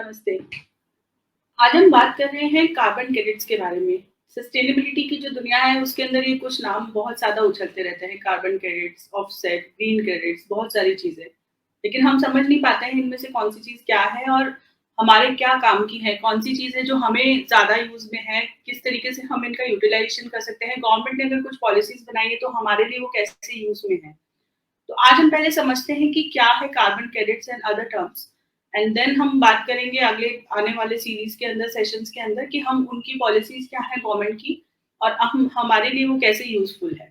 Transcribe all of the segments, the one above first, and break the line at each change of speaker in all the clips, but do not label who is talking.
नमस्ते। आज हम बात कर रहे हैं कार्बन क्रेडिट्स के बारे में। सस्टेनेबिलिटी की जो दुनिया है उसके अंदर ये कुछ नाम बहुत ज़्यादा उछलते रहते हैं, carbon credits, offset, green credits, बहुत सारी चीज़ें। लेकिन हम समझ नहीं पाते हैं इनमें से कौन-सी चीज़ क्या है और हमारे क्या काम की है, कौन-सी चीज़ है जो हमें ज़्यादा यूज़ में है, किस तरीके से हम इनका यूटिलाइज़ेशन कर सकते हैं। गवर्नमेंट ने अगर कुछ पॉलिसीज़ बनाई है तो हमारे लिए वो कैसे यूज़ में है। तो आज हम पहले समझते हैं कि क्या है carbon credits and other terms and then हम बात करेंगे अगले आने वाले सीरीज के अंदर सेशंस के अंदर कि हम उनकी पॉलिसीज क्या है गवर्नमेंट की और हम हमारे लिए वो कैसे यूजफुल है।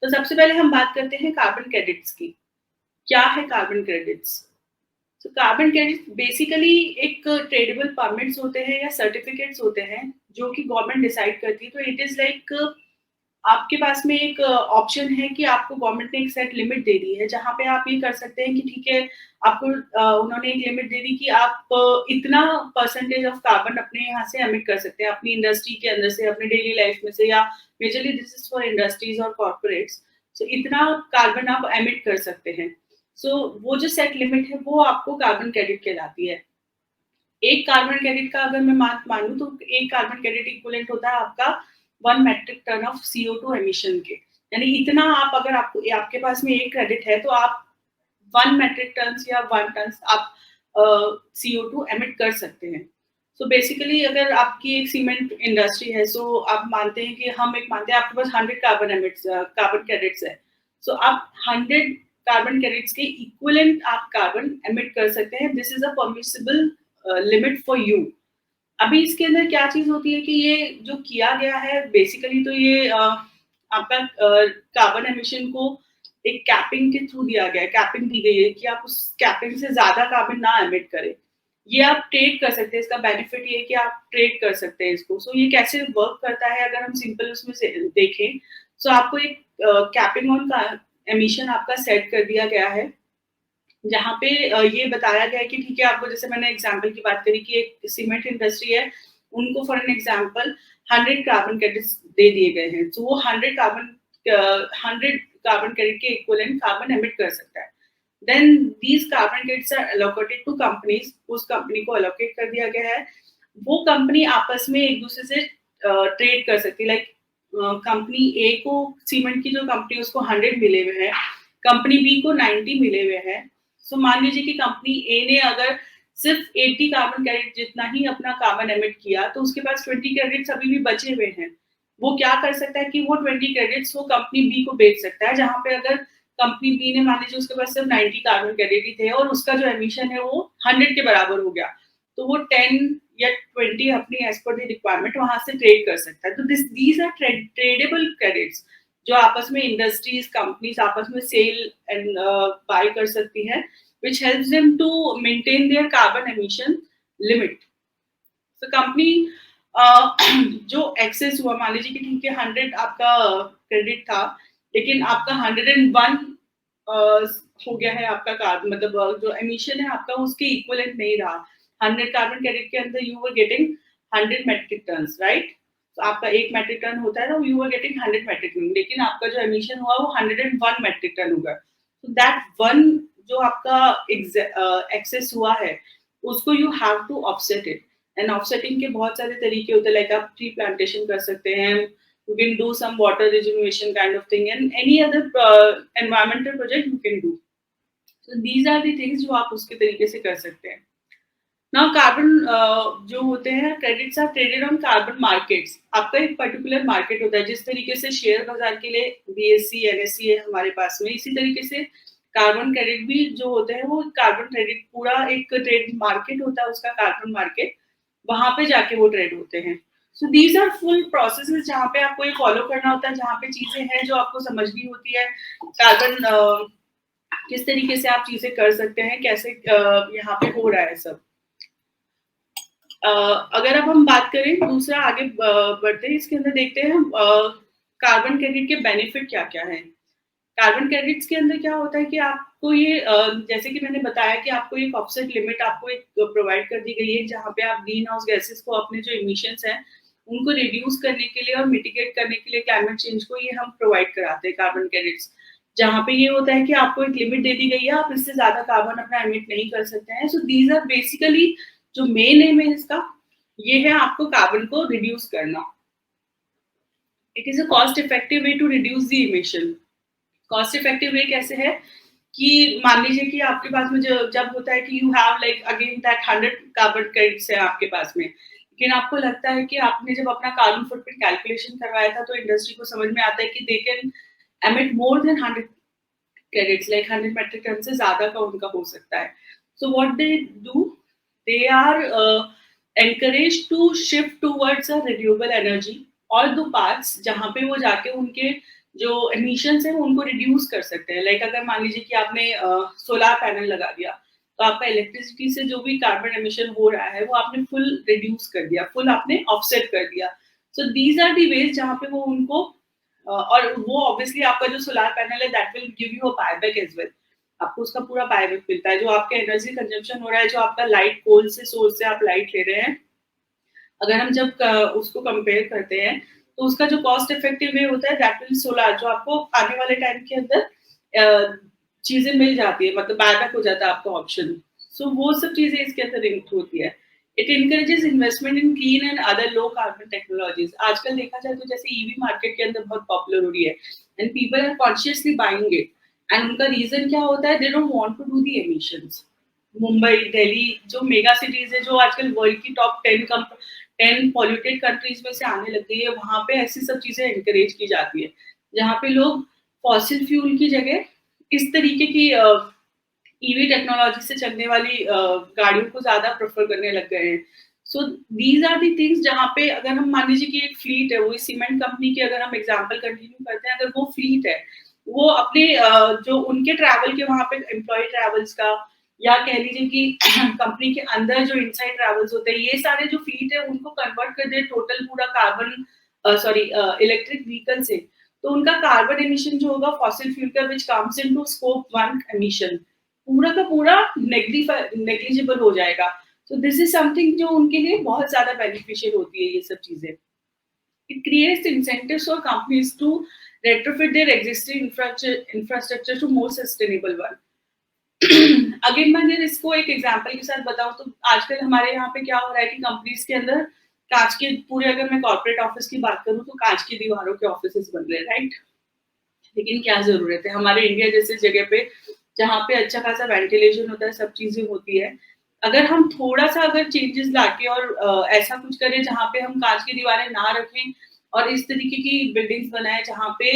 तो सबसे पहले हम बात करते हैं कार्बन क्रेडिट्स की। क्या है कार्बन क्रेडिट्स? तो कार्बन क्रेडिट्स बेसिकली एक ट्रेडेबल परमिट्स होते हैं या सर्टिफिकेट्स होते हैं जो कि गवर्नमेंट डिसाइड करती है। तो इट इज लाइक आपके पास में एक ऑप्शन है कि आपको गवर्नमेंट ने एक सेट लिमिट दे दी है, जहाँ पे आप ये कर सकते हैं कि ठीक है, आपको उन्होंने एक लिमिट दे दी कि आप इतना परसेंटेज ऑफ कार्बन अपने यहाँ से एमिट कर सकते हैं, अपनी इंडस्ट्री के अंदर से, अपने डेली लाइफ में से, या majorly this is for industries और कॉर्पोरेट्स। सो इतना कार्बन आप एमिट कर सकते हैं। सो वो जो सेट लिमिट है वो आपको कार्बन क्रेडिट कहलाती है। एक कार्बन क्रेडिट का अगर मैं मानूं तो एक कार्बन क्रेडिट इक्विवेलेंट होता है आपका 1 metric ton of CO2 emission के। यानी इतना आप अगर आपको आपके पास में एक क्रेडिट है तो आप 1 मेट्रिक टन या 1 टन आप CO2 एमिट कर सकते हैं। सो बेसिकली अगर आपकी एक सीमेंट इंडस्ट्री है, सो आप मानते हैं कि हम एक मानते हैं आपके पास 100 कार्बन क्रेडिट्स है। सो आप 100 कार्बन क्रेडिट्स के इक्विवेलेंट आप कार्बन एमिट कर सकते हैं। This is a permissible limit for you. अभी इसके अंदर क्या चीज होती है कि ये जो किया गया है बेसिकली, तो ये आपका कार्बन एमिशन को एक कैपिंग के थ्रू दिया गया है, कैपिंग दी गई है कि आप उस कैपिंग से ज्यादा कार्बन ना एमिट करें। ये आप ट्रेड कर सकते हैं, इसका बेनिफिट ये है कि आप ट्रेड कर सकते हैं इसको। सो ये कैसे वर्क करता है अगर हम सिंपल उसमें से देखें, सो आपको एक कैपिंग ऑन का एमिशन आपका सेट कर दिया गया है, जहाँ पे ये बताया गया है कि ठीक है, आपको जैसे मैंने एग्जांपल की बात करी कि एक सीमेंट इंडस्ट्री है, उनको for an example 100 carbon credits दे दिए गए हैं। तो वो 100 कार्बन क्रेडिट के इक्विवेलेंट कार्बन एमिट कर सकता है। Then these carbon credits are allocated to companies. उस कंपनी को एलोकेट कर दिया गया है। वो कंपनी आपस में एक दूसरे से ट्रेड कर सकती है। लाइक कंपनी ए को, सीमेंट की जो कंपनी उसको 100 मिले हुए हैं, कंपनी बी को 90 मिले हुए हैं। सो मान लीजिए कि कंपनी ए ने अगर सिर्फ 80 कार्बन क्रेडिट जितना ही अपना कार्बन एमिट किया, तो उसके पास 20 क्रेडिट्स अभी भी बचे हुए हैं। वो क्या कर सकता है कि वो 20 क्रेडिट्स वो कंपनी बी को बेच सकता है, जहां पे अगर कंपनी बी ने मान लीजिए उसके पास सिर्फ 90 कार्बन क्रेडिट ही थे और उसका जो एमिशन है वो 100 के बराबर हो गया, तो वो 10 या 20 अपनी एज पर द रिक्वायरमेंट वहां से ट्रेड कर सकता है। तो दीज आर ट्रेडेबल क्रेडिट्स जो आपस में इंडस्ट्रीज, कंपनीज आपस में सेल एंड बाय कर सकती है, which helps them to maintain their carbon emission limit. So company जो एक्सेस हुआ, मान लीजिए कि ठीक है 100 आपका क्रेडिट था, लेकिन आपका 101 हो गया है आपका कार्बन, मतलब जो एमिशन है आपका उसके इक्विवेलेंट नहीं रहा। 100 कार्बन क्रेडिट के अंदर you were getting 100 metric ton, right? तो आपका 1 मेट्रिक टन होता है ना, you were getting 100 metric ton, लेकिन आपका जो एमिशन हुआ वो 101 मेट्रिक टन होगा। तो दैट वन जो आपका एक्सेस हुआ है उसको you have to offset it. And offsetting के बहुत सारे तरीके होते हैं, लाइक आप ट्री प्लांटेशन कर सकते हैं, you can do some water regeneration kind of thing, and any other environmental project you can do. So these are the things जो आप उसके तरीके से कर सकते हैं। नाउ कार्बन जो होते हैं credits are traded on carbon markets. आपका एक पर्टिकुलर मार्केट होता है, जिस तरीके से शेयर बाजार के लिए BSE NSE है हमारे पास में, इसी तरीके से कार्बन क्रेडिट भी जो होते हैं वो कार्बन क्रेडिट पूरा एक ट्रेड मार्केट होता है उसका, कार्बन मार्केट, वहां पे जाके वो ट्रेड होते हैं। So these are full processes जहाँ पे आपको ये फॉलो करना होता है, जहाँ पे चीजें हैं जो आपको समझनी होती है। कार्बन किस तरीके से आप चीजें कर सकते हैं, कैसे यहाँ पे हो रहा है सब। अगर अब हम बात करें दूसरा आगे बढ़ते हैं, इसके अंदर देखते हैं कार्बन क्रेडिट के बेनिफिट क्या क्या है। कार्बन क्रेडिट्स के अंदर क्या होता है कि आपको ये जैसे कि मैंने बताया कि आपको एक ऑफसेट लिमिट आपको एक प्रोवाइड कर दी गई है, जहाँ पे आप ग्रीन हाउस गैसेस को, अपने जो इमिशंस हैं उनको रिड्यूस करने के लिए और मिटिगेट करने के लिए क्लाइमेट चेंज को, ये हम प्रोवाइड कराते हैं कार्बन क्रेडिट्स। जहाँ पे ये होता है कि आपको एक लिमिट दे दी गई है, आप इससे ज्यादा कार्बन अपना एमिट नहीं कर सकते हैं। सो दीज आर बेसिकली जो मेन एम है इसका, ये है आपको कार्बन को रिड्यूस करना। It is a cost effective way to reduce the emission. Cost effective way कैसे है कि मान लीजिए कि आपके पास में जब होता है कि you have like again that 100 carbon credits है आपके पास में, लेकिन आपको लगता है कि आपने जब अपना कार्बन फुटप्रिंट कैलकुलेशन करवाया था तो इंडस्ट्री को समझ में आता है कि they can emit more than 100 credits, like 100 metric ton से ज्यादा का उनका हो सकता है। So what they do, they are encouraged to shift towards a renewable energy और दो पार्ट्स जहाँ पे वो जाके उनके जो एमिशंस है उनको रिड्यूस कर सकते हैं। लाइक अगर मान लीजिए कि आपने सोलर पैनल लगा दिया तो आपका इलेक्ट्रिसिटी से जो भी कार्बन एमिशन हो रहा है वो आपने फुल रिड्यूस कर दिया, फुल आपने ऑफसेट कर दिया। So these are the ways जहाँ पे वो उनको और वो ऑब्वियसली आपका जो सोलर पैनल है that will give you a buyback as well. आपको उसका पूरा बायबैक मिलता है। जो आपका एनर्जी कंजम्पशन हो रहा है, जो आपका लाइट कोल से सोर्स से आप लाइट ले रहे हैं, अगर हम जब उसको कंपेयर करते हैं तो उसका जो कॉस्ट इफेक्टिव वे होता है दैट विल सोलर, जो आपको आने वाले टाइम के अंदर चीजें मिल जाती है, मतलब बायबैक हो जाता है आपका ऑप्शन। सो वो सब चीजें इसके अंदर लिंक होती है। It encourages investment in clean and other low carbon technologies. आजकल देखा जाए तो जैसे ईवी मार्केट के अंदर बहुत पॉपुलर हो रही है and people are consciously buying it. And उनका रीजन क्या होता है, they don't want to do the emissions. Mumbai, Delhi जो मेगा सिटीज है, जो आजकल वर्ल्ड की टॉप 10 पॉल्यूटेड कंट्रीज में से आने लग गई है, वहां पे ऐसी सब चीजें एनकरेज की जाती है जहाँ पे लोग फॉसिल फ्यूल की जगह इस तरीके की ईवी टेक्नोलॉजी से चलने वाली गाड़ियों को ज्यादा प्रेफर करने लग गए हैं। So these are the things जहाँ पे अगर हम मान लीजिए कि एक फ्लीट है, वही सीमेंट कंपनी की अगर हम एग्जांपल कंटिन्यू करते हैं, अगर वो फ्लीट है, वो अपने जो उनके ट्रैवल के वहां पे एम्प्लॉय ट्रैवल्स का, या कह लीजिए कि कंपनी के अंदर जो इनसाइड ट्रैवल्स होते हैं, ये सारे जो फ्लीट है उनको कन्वर्ट कर दे टोटल पूरा कार्बन सॉरी इलेक्ट्रिक व्हीकल से, तो उनका कार्बन एमिशन जो होगा फॉसिल फ्यूल का which comes into scope 1 emission, पूरा का पूरा नेग्लिजिबल हो जाएगा। सो दिस इज समथिंग जो उनके लिए बहुत ज्यादा बेनिफिशियल होती है ये सब चीजें। It creates incentives for companies to retrofit their existing infrastructure to more sustainable one. Again मैं अगर इसको एक एग्जांपल के साथ बताऊं तो आजकल हमारे यहाँ पे क्या हो रहा है कि कंपनीज के अंदर कांच के पूरे, अगर मैं कॉर्पोरेट ऑफिस की बात करूं तो कांच की दीवारों के ऑफिसेस बन रहे हैं, राइट। लेकिन क्या जरूरत है हमारे इंडिया जैसे जगह पे जहाँ पे अच्छा खासा वेंटिलेशन होता है, सब चीजें होती है, अगर हम थोड़ा सा अगर चेंजेस लाके और ऐसा कुछ करें जहाँ पे हम कांच की दीवारें ना रखें और इस तरीके की बिल्डिंग्स बनाए जहाँ पे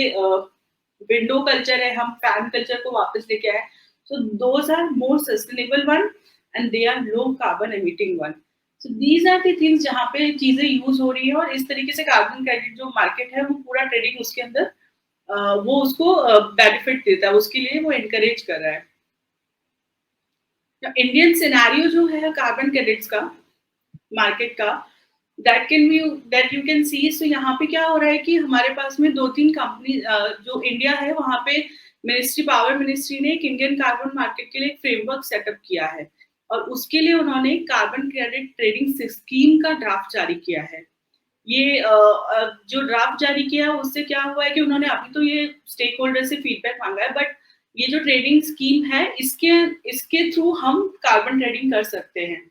विंडो कल्चर है, हम फैन कल्चर को वापस लेके आए, so those are more sustainable one and they are low carbon emitting one. So these are the things जहाँ पे चीजें यूज हो रही है और इस तरीके से कार्बन क्रेडिट जो मार्केट है वो पूरा ट्रेडिंग उसके अंदर वो उसको बेनिफिट देता है, उसके लिए वो एनकरेज कर रहा है। इंडियन सिनेरियो जो है कार्बन क्रेडिट्स का मार्केट का, दैट यू कैन सी। सो यहाँ पे क्या हो रहा है कि हमारे पास में 2-3 कंपनी जो इंडिया है वहां पे मिनिस्ट्री, पावर मिनिस्ट्री ने एक इंडियन कार्बन मार्केट के लिए एक फ्रेमवर्क सेटअप किया है और उसके लिए उन्होंने कार्बन क्रेडिट ट्रेडिंग स्कीम का ड्राफ्ट जारी किया है। ये जो ड्राफ्ट जारी किया है उससे क्या हुआ है कि उन्होंने अभी तो ये स्टेक होल्डर से फीडबैक मांगा है, बट ये जो ट्रेडिंग स्कीम है इसके थ्रू हम कार्बन ट्रेडिंग कर सकते हैं।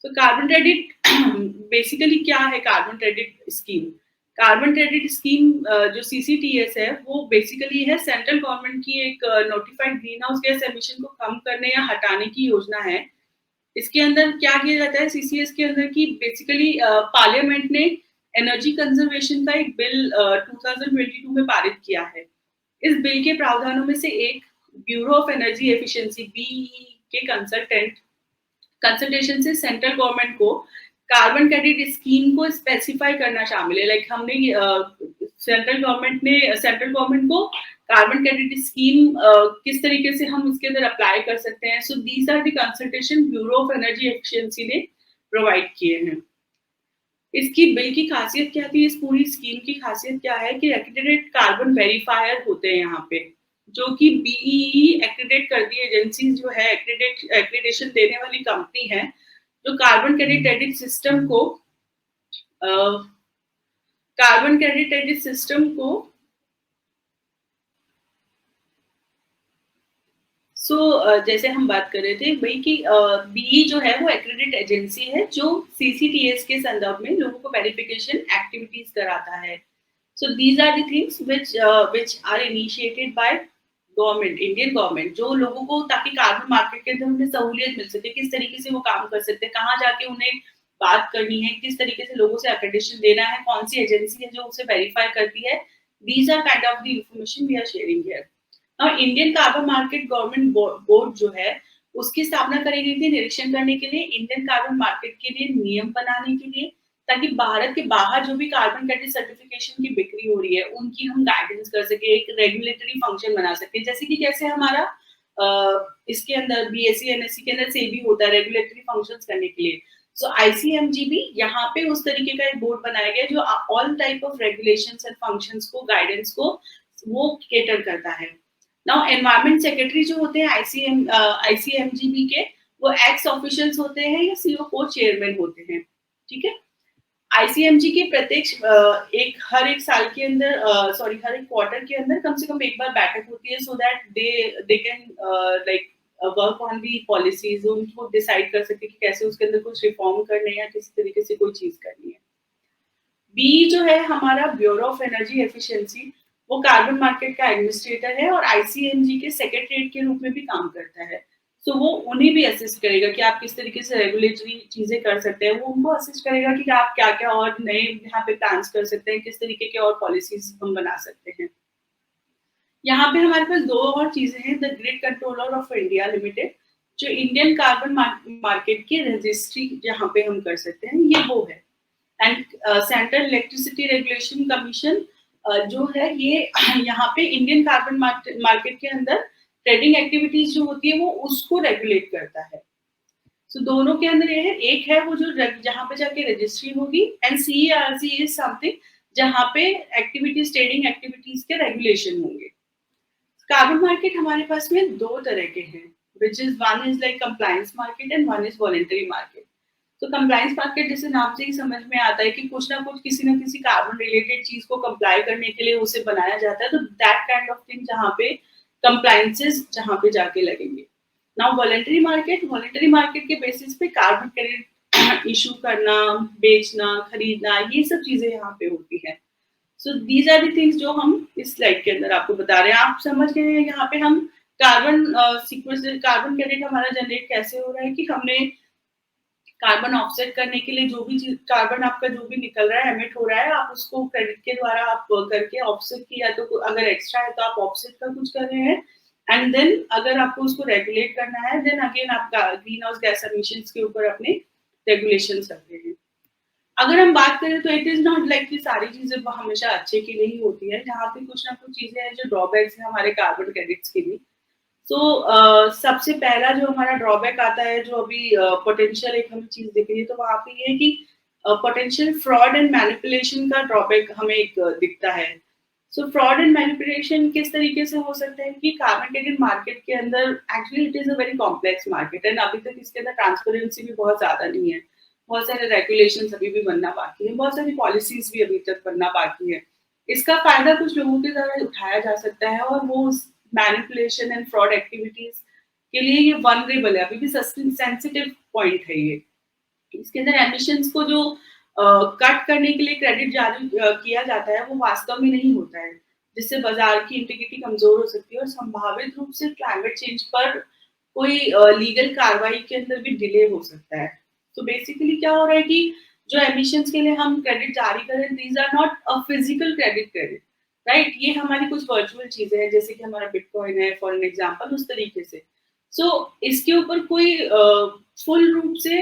तो कार्बन क्रेडिट बेसिकली क्या है carbon credit scheme? Carbon credit scheme जो सीसीटीएस है वो बेसिकली है सेंट्रल गवर्नमेंट की एक notified green house gas emission को कम करने या हटाने की योजना है। इसके अंदर क्या किया जाता है सीसीएस के अंदर की बेसिकली पार्लियामेंट ने एनर्जी कंजर्वेशन का एक बिल 2022 में पारित किया है। इस बिल के प्रावधानों में से एक bureau of energy efficiency BEE के कंसल्टेशन से सेंट्रल गवर्नमेंट को कार्बन क्रेडिट स्कीम को स्पेसिफाई करना शामिल है। लाइक हमने सेंट्रल गवर्नमेंट को कार्बन क्रेडिट स्कीम किस तरीके से हम इसके अंदर अप्लाई कर सकते हैं। So these are the consultation bureau of energy efficiency ने प्रोवाइड किए हैं। इसकी बिल की खासियत क्या थी, इस पूरी स्कीम की खासियत क्या है कि एक्रेडिटेड कार्बन वेरीफायर होते हैं यहाँ पे, जो कि बीईई एक्रेडिट करती एजेंसी जो है, एक्रेडिटेशन देने वाली कंपनी है, जो कार्बन क्रेडिट सिस्टम को जैसे हम बात कर रहे थे वही कि बीई जो है वो एक्रेडिट एजेंसी है जो सीसीटीएस के संदर्भ में लोगों को वेरिफिकेशन एक्टिविटीज कराता है. So these are the things which are initiated by government, Indian government, जो लोगों को ताकि कार्बन मार्केट के अंदर उन्हें सहूलियत मिल सके, किस तरीके से वो काम कर सकते हैं, कहाँ जाके उन्हें बात करनी है, किस तरीके से लोगों से एक्रेडिटेशन देना है, कौन सी एजेंसी है जो उसे वेरीफाई करती है. These are kind of the information we are sharing here. Indian carbon market government board जो है उसकी स्थापना करी गई थी निरीक्षण करने के लिए, इंडियन कार्बन मार्केट के लिए नियम बनाने के लिए, ताकि भारत के बाहर जो भी कार्बन क्रेडिट सर्टिफिकेशन की बिक्री हो रही है उनकी हम गाइडेंस कर सके, एक रेगुलेटरी फंक्शन बना सके. जैसे कि कैसे हमारा इसके अंदर बीएससी एनएससी के अंदर सेबी होता है रेगुलेटरी फंक्शंस करने के लिए. सो आईसीएमजीबी यहाँ पे उस तरीके का एक बोर्ड बनाया गया जो all type of regulations and functions को, गाइडेंस को वो केटर करता है. नाउ एनवायरमेंट सेक्रेटरी जो होते हैं आईसीएमजीबी के, वो एक्स ऑफिशियल्स होते हैं या सीओ को चेयरमैन होते हैं. ठीक है. आईसीएमजी के प्रत्येक हर एक साल के अंदर हर एक क्वार्टर के अंदर कम से कम एक बार बैठक होती है, so that they can like work on the policies, उनको डिसाइड कर सके कि कैसे उसके अंदर कुछ रिफॉर्म करने या किसी तरीके से कोई चीज करनी है. बी जो है हमारा ब्यूरो ऑफ एनर्जी एफिशिएंसी, वो कार्बन मार्केट का एडमिनिस्ट्रेटर है और आईसीएमजी के सेक्रेटरीट के रूप में भी काम करता है. सो वो उन्हें भी असिस्ट करेगा कि आप किस तरीके से रेगुलेटरी चीजें कर सकते हैं, वो उनको असिस्ट करेगा कि आप क्या क्या और नए यहाँ पे प्लान्स कर सकते हैं, किस तरीके के और पॉलिसीज हम बना सकते हैं. यहाँ पे हमारे पास दो और चीजें हैं. The grid controller of India limited, जो इंडियन कार्बन मार्केट की रजिस्ट्री जहाँ पे हम कर सकते हैं, ये वो है. And central electricity regulation commission जो है ये यहाँ पे इंडियन कार्बन मार्केट के अंदर ट्रेडिंग एक्टिविटीज जो होती है वो उसको रेगुलेट करता है. दोनों के अंदर ये है, एक है वो जो जहाँ पे जाके रजिस्ट्री होगी, एंड सीईआरसी इज समथिंग जहाँ पे एक्टिविटीज, ट्रेडिंग एक्टिविटीज के रेगुलेशन होंगे. कार्बन मार्केट हमारे पास में दो तरह के हैं, which is one is like compliance market and one is voluntary market. तो कंप्लायंस मार्केट जैसे नाम से ही समझ में आता है कि कुछ ना कुछ किसी न किसी कार्बन रिलेटेड चीज को कंप्लाई करने के लिए उसे बनाया जाता है. तो दैट काइंड ऑफ थिंग जहाँ पे कंप्लायंसेस जहाँ पे जाके लगेंगे. नाउ वॉलंटरी मार्केट के बेसिस पे कार्बन क्रेडिट इशू करना, बेचना, खरीदना, ये सब चीजें यहाँ पे होती है. So these are the things जो हम इस स्लाइड के अंदर आपको बता रहे हैं. आप समझ गए हैं यहाँ पे हम कार्बन कार्बन क्रेडिट हमारा जनरेट कैसे हो रहा है कि हमने कार्बन ऑफसेट करने के लिए जो भी चीज, कार्बन आपका जो भी निकल रहा है, एमिट हो रहा है, आप उसको क्रेडिट के द्वारा आप करके ऑफसेट किया, तो अगर एक्स्ट्रा है तो आप ऑफसेट का कुछ कर रहे हैं. एंड देन अगर आपको उसको रेगुलेट करना है, देन अगेन आप ग्रीन हाउस गैस एमिशंस के ऊपर अपने रेगुलेशन करते हैं. अगर हम बात करें तो इट इज नॉट लाइक कि सारी चीजें हमेशा अच्छे के लिए ही होती है. जहाँ पे कुछ ना कुछ चीजें हैं जो ड्रॉबैक्स है हमारे कार्बन क्रेडिट्स के लिए. सबसे पहला जो हमारा ड्रॉबैक आता है, जो अभी पोटेंशियल एक हमें चीज दिख रही है, तो वहां पे ये है कि पोटेंशियल फ्रॉड एंड मैनिपुलेशन का ड्रॉबैक हमें एक दिखता है. फ्रॉड एंड मैनिपुलेशन किस तरीके से हो सकता है कि कार्बन क्रेडिट मार्केट के अंदर actually it is a very complex market and अभी तक इसके अंदर ट्रांसपेरेंसी भी बहुत ज्यादा नहीं है. बहुत सारे रेगुलेशन अभी भी बनना बाकी है, बहुत सारी पॉलिसीज भी अभी तक बनना बाकी है. इसका फायदा कुछ लोगों के द्वारा उठाया जा सकता है और वो मैनिपुलेशन एंड फ्रॉड एक्टिविटीज के लिए ये वनरेबल है, अभी भी सेंसिटिव पॉइंट है ये. इसके अंदर एमिशंस को जो कट करने के लिए क्रेडिट जारी किया जाता है वो वास्तव में नहीं होता है, जिससे बाजार की इंटीग्रिटी कमजोर हो सकती है और संभावित रूप से क्लाइमेट चेंज पर कोई लीगल कार्रवाई के अंदर भी डिले हो सकता है. तो बेसिकली क्या हो रहा है कि जो एमिशंस के लिए हम क्रेडिट जारी करें, these are not a physical credit, right. ये हमारी कुछ वर्चुअल चीजें हैं, जैसे कि हमारा बिटकॉइन है फॉर एन एग्जांपल, उस तरीके से. इसके ऊपर कोई फुल रूप से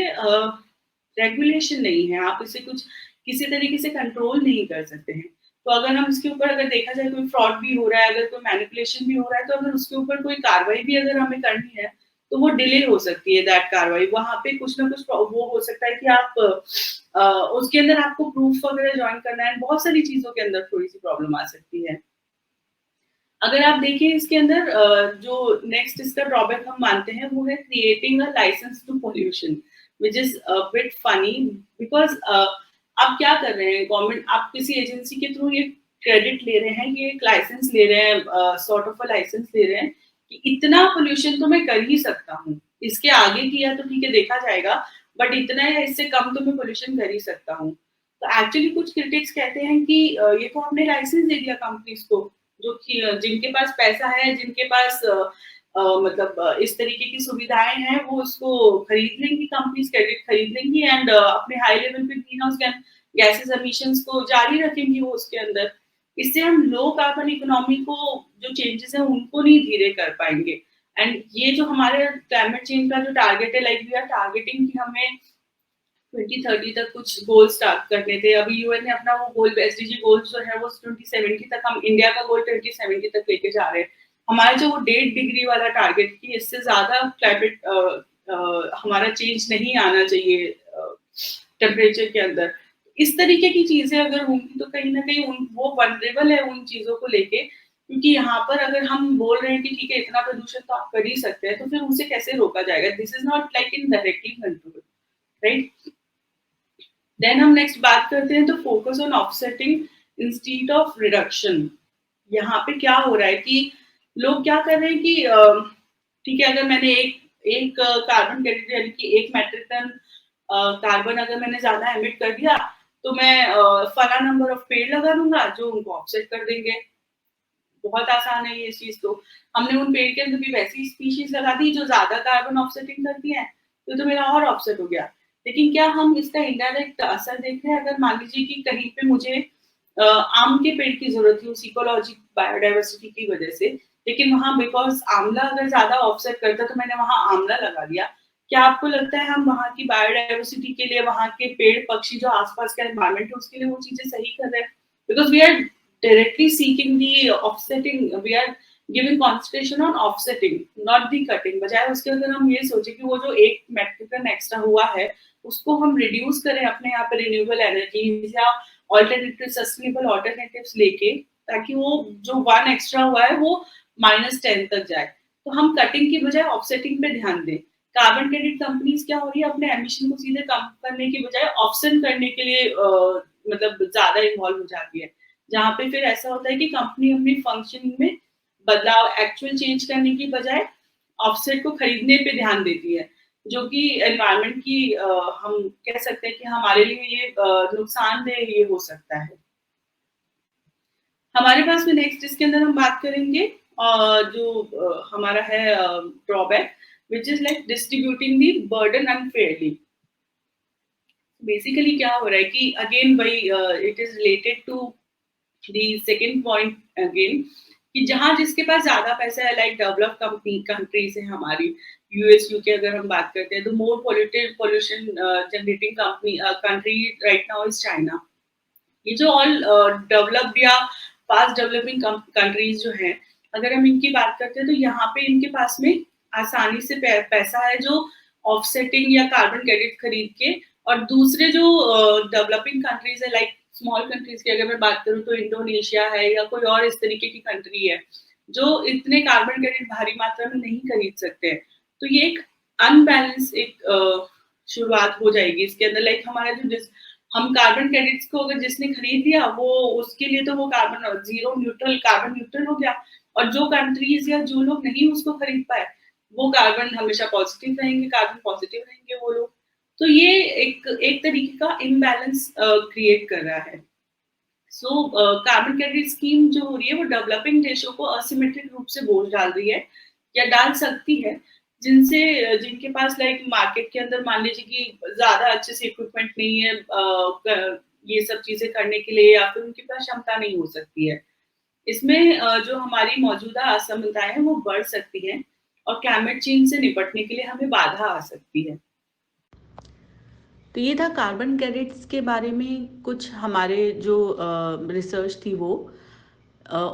रेगुलेशन नहीं है, आप इसे कुछ किसी तरीके से कंट्रोल नहीं कर सकते हैं. तो अगर हम इसके ऊपर अगर देखा जाए कोई फ्रॉड भी हो रहा है, अगर कोई मैनिपुलेशन भी हो रहा है, तो अगर उसके ऊपर कोई कार्रवाई भी अगर हमें करनी है तो वो डिले हो सकती है. दैट कार्रवाई वहां पे कुछ ना कुछ वो हो सकता है कि आप उसके अंदर आपको प्रूफ वगैरह ज्वाइन करना है, बहुत सारी चीजों के अंदर थोड़ी सी प्रॉब्लम आ सकती है. अगर आप देखिए इसके अंदर जो नेक्स्ट इसका ड्रॉबैक हम मानते हैं वो है creating a license to pollution, which is a bit funny. Because आप क्या कर रहे हैं, गवर्नमेंट, आप किसी एजेंसी के थ्रू ये क्रेडिट ले रहे हैं, ये एक लाइसेंस ले रहे हैं, सॉर्ट ऑफ अ लाइसेंस ले रहे हैं कि इतना पोल्यूशन तो मैं कर ही सकता हूँ, इसके आगे किया तो ठीक है देखा जाएगा, बट इतना या इससे कम तो मैं पोल्यूशन कर ही सकता हूँ। तो एक्चुअली कुछ क्रिटिक्स कहते हैं कि ये तो हमने लाइसेंस दे दिया कंपनीज को, जो कि जिनके पास पैसा है, जिनके पास मतलब इस तरीके की सुविधाएं हैं, वो उसको खरीद लेंगी, कंपनीज क्रेडिट खरीद लेंगी एंड अपने हाई लेवल पे ग्रीन हाउस गैसेस एमिशंस को जारी रखेंगी वो उसके अंदर। इससे हम लो कार्बन इकोनॉमी को जो चेंजेस हैं उनको नहीं धीरे कर पाएंगे। एंड ये जो हमारे क्लाइमेट चेंज का जो टारगेट है, लाइक वी आर टारगेटिंग कि हमें 2030 तक कुछ गोल स्टार्ट करने थे। अभी यूएन ने अपना वो गोल एसडीजी गोल्स जो है वो 2070 तक, हम इंडिया का गोल 2070 तक लेके जा रहे हैं। हमारा जो वो 1.5 डिग्री वाला टारगेट कि इससे ज्यादा क्लाइमेट हमारा चेंज नहीं आना चाहिए टेम्परेचर के अंदर। इस तरीके की चीजें अगर होंगी तो कहीं ना कहीं वो वनरेबल है उन चीजों को लेके, क्योंकि यहाँ पर अगर हम बोल रहे हैं कि ठीक है इतना प्रदूषण तो आप कर ही सकते हैं, तो फिर उसे कैसे रोका जाएगा? This is not like in directly control, right? Then हम नेक्स्ट बात करते हैं तो focus on offsetting instead of reduction. यहाँ पे क्या हो रहा है कि लोग क्या कर रहे हैं कि ठीक है, अगर मैंने एक एक कार्बन क्रेडिट यानी कि 1 मेट्रिक टन कार्बन अगर मैंने ज्यादा एमिट कर दिया, तो मैं फला नंबर ऑफ पेड़ लगा दूंगा जो उनको ऑफसेट कर देंगे। बहुत आसान है ये चीज। तो हमने उन पेड़ के अंदर भी वैसी स्पीशीज लगा दी जो ज्यादा कार्बन ऑफसेटिंग करती है, तो मेरा और ऑफसेट हो गया। लेकिन क्या हम इसका इनडायरेक्ट असर देख रहे हैं? अगर मान लीजिए कि कहीं पे मुझे आम के पेड़ की जरूरत थी उस इकोलॉजी बायोडाइवर्सिटी की वजह से, लेकिन वहां बिकॉज आंवला अगर ज्यादा ऑफसेट करता तो मैंने वहां आंवला लगा दिया। क्या आपको लगता है हम वहां की बायोडाइवर्सिटी के लिए, वहां के पेड़ पक्षी जो आसपास का एनवायरमेंट है उसके लिए वो चीजें सही कर रहे हैं? Because we are directly seeking the offsetting, we are giving concentration on offsetting, not the cutting। बजाय उसके अगर हम ये सोचे कि वो जो 1 मेट्रिक टन एक्स्ट्रा हुआ है उसको हम रिड्यूस करें अपने यहाँ पे रिन्यूएबल एनर्जी या ऑल्टरनेटिव सस्टेनेबल ऑल्टरनेटिव्स लेके, ताकि वो जो 1 एक्स्ट्रा हुआ है वो -10 तक जाए। तो हम कटिंग की बजाय ऑफसेटिंग पे ध्यान दें। कार्बन क्रेडिट कंपनीज क्या हो रही है, अपने एमिशन को सीधे कम करने की बजाय ऑफसेट करने के लिए मतलब ज्यादा इन्वॉल्व हो जाती है, जहाँ पे फिर ऐसा होता है कि कंपनी अपनी फंक्शनिंग में बदलाव एक्चुअल चेंज करने की बजाय ऑफसेट को खरीदने पे ध्यान देती है, जो कि एनवायरनमेंट की हम कह सकते हैं कि हमारे लिए ये नुकसानदेह ये हो सकता है। हमारे पास में नेक्स्ट इसके अंदर हम बात करेंगे जो हमारा है drawback, which is like distributing the burden unfairly. Basically क्या हो रहा है कि अगेन भाई it is related to the second point again, कि जहां जिसके पास ज्यादा पैसा है, लाइक डेवलप कंट्रीज है हमारी, यूएस यूके अगर हम बात करते हैं, तो more pollution generating country right now is China. ये जो ऑल डेवलप्ड या फास्ट डेवलपिंग कंट्रीज जो हैं, अगर हम इनकी बात करते हैं तो यहाँ पे इनके पास में आसानी से पैसा है जो ऑफसेटिंग या कार्बन क्रेडिट खरीद के, और दूसरे जो डेवलपिंग कंट्रीज है, लाइक स्मॉल कंट्रीज की अगर मैं बात करूँ तो इंडोनेशिया है या कोई और इस तरीके की कंट्री है जो इतने कार्बन क्रेडिट भारी मात्रा में नहीं खरीद सकते हैं। तो ये एक अनबैलेंस एक शुरुआत हो जाएगी इसके अंदर। लाइक हमारा जो हम कार्बन क्रेडिट्स को अगर जिसने खरीद लिया वो उसके लिए तो वो carbon zero neutral, carbon neutral हो गया, और जो कंट्रीज या जो लोग नहीं उसको खरीद पाए वो कार्बन हमेशा पॉजिटिव रहेंगे, कार्बन पॉजिटिव रहेंगे वो लोग। तो ये एक तरीके का इम्बैलेंस क्रिएट कर रहा है। सो कार्बन क्रेडिट स्कीम जो हो रही है वो डेवलपिंग देशों को असिमेट्रिक रूप से बोझ डाल रही है या डाल सकती है, जिनसे जिनके पास लाइक मार्केट के अंदर मान लीजिए कि ज्यादा अच्छे से इक्विपमेंट नहीं है ये सब चीजें करने के लिए, या फिर उनके पास क्षमता नहीं हो सकती है। इसमें जो हमारी मौजूदा असमानताएं हैं वो बढ़ सकती हैं और क्लाइमेट चेंज से निपटने के लिए हमें बाधा आ सकती है।
तो ये था कार्बन क्रेडिट्स के बारे में कुछ हमारे जो रिसर्च थी वो।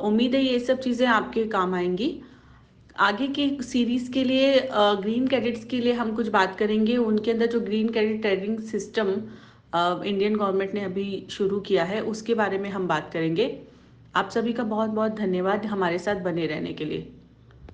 उम्मीद है ये सब चीज़ें आपके काम आएंगी। आगे के सीरीज़ के लिए ग्रीन क्रेडिट्स के लिए हम कुछ बात करेंगे। उनके अंदर जो green credit trading system Indian government ने अभी शुरू किया है उसके बारे में हम बात करेंगे। आप सभी का बहुत बहुत धन्यवाद हमारे साथ बने रहने के लिए।